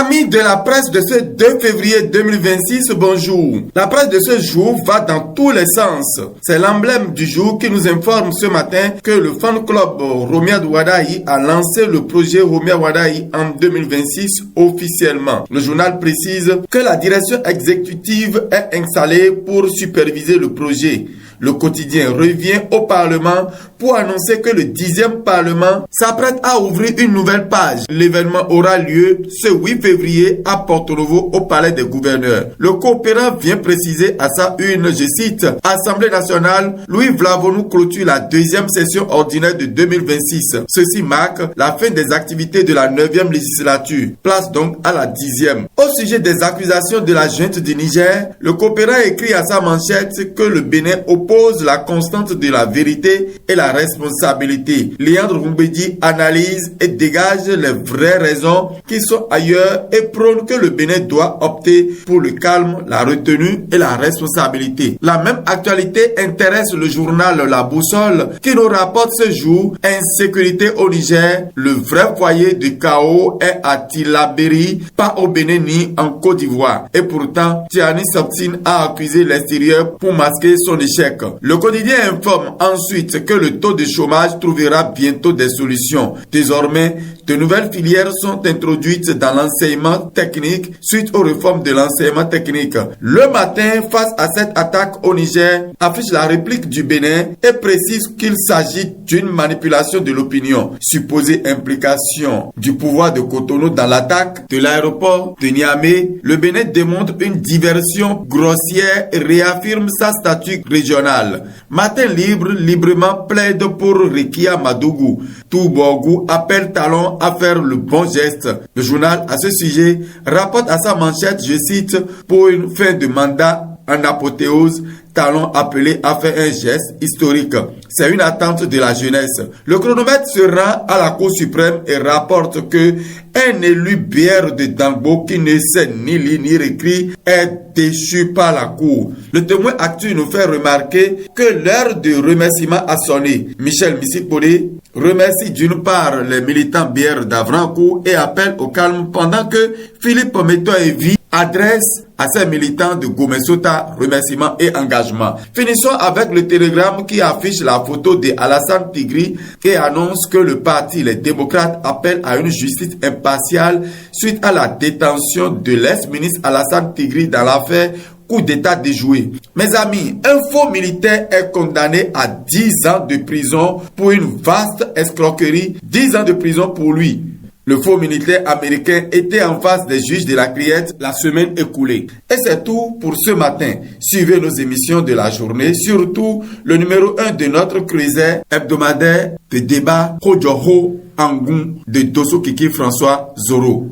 Amis de la presse de ce 2 février 2026, bonjour. La presse de ce jour va dans tous les sens. C'est l'emblème du jour qui nous informe ce matin que le fan club Romia Wadaï a lancé le projet Romia Wadaï en 2026 officiellement. Le journal précise que la direction exécutive est installée pour superviser le projet. Le quotidien revient au Parlement pour annoncer que le 10e Parlement s'apprête à ouvrir une nouvelle page. L'événement aura lieu ce 8 février à Porto-Novo au Palais des Gouverneurs. Le coopérant vient préciser à sa une, je cite, « Assemblée nationale, Louis Vlavonou clôture la deuxième session ordinaire de 2026. Ceci marque la fin des activités de la 9e législature. Place donc à la 10e. » Au sujet des accusations de la junte du Niger, le coopérant écrit à sa manchette que le Bénin oppose la constante de la vérité et la responsabilité. Léandre Rumbedi analyse et dégage les vraies raisons qui sont ailleurs et prône que le Bénin doit opter pour le calme, la retenue et la responsabilité. La même actualité intéresse le journal La Boussole qui nous rapporte ce jour insécurité au Niger. Le vrai foyer du chaos est à Tilaberi, pas au Bénin ni en Côte d'Ivoire. Et pourtant, Tiani Soptine a accusé l'extérieur pour masquer son échec. Le quotidien informe ensuite que le taux de chômage trouvera bientôt des solutions. Désormais, de nouvelles filières sont introduites dans l'enseignement technique suite aux réformes de l'enseignement technique. Le matin, face à cette attaque au Niger, affiche la réplique du Bénin et précise qu'il s'agit d'une manipulation de l'opinion. Supposée implication du pouvoir de Cotonou dans l'attaque de l'aéroport de Niamey, le Bénin démontre une diversion grossière et réaffirme sa statut régional. Matin libre, librement plaide pour Rekia Madougou. Toubougou appelle Talon à faire le bon geste. Le journal à ce sujet rapporte à sa manchette, je cite, pour une fin de mandat en apothéose, Talon appelé à faire un geste historique. C'est une attente de la jeunesse. Le chronomètre se rend à la Cour suprême et rapporte que un élu bière de Dangbo qui ne sait ni lire ni écrire est déchu par la Cour. Le témoin actuel nous fait remarquer que l'heure de remerciement a sonné. Michel Missipodé remercie d'une part les militants bières d'Avrancourt et appelle au calme pendant que Philippe Meto-Evi adresse à ses militants de Gomesota remerciements et engagement. Finissons avec le télégramme qui affiche la photo de Alassane Tigri et annonce que le parti Les Démocrates appelle à une justice impartiale suite à la détention de l'ex-ministre Alassane Tigri dans l'affaire coup d'état déjoué. Mes amis, un faux militaire est condamné à 10 ans de prison pour une vaste escroquerie, 10 ans de prison pour lui. Le faux militaire américain était en face des juges de la Criette la semaine écoulée. Et c'est tout pour ce matin. Suivez nos émissions de la journée, surtout le numéro 1 de notre cruiser hebdomadaire de débat Hojoho Angoun de Dosso Kiki François Zoro.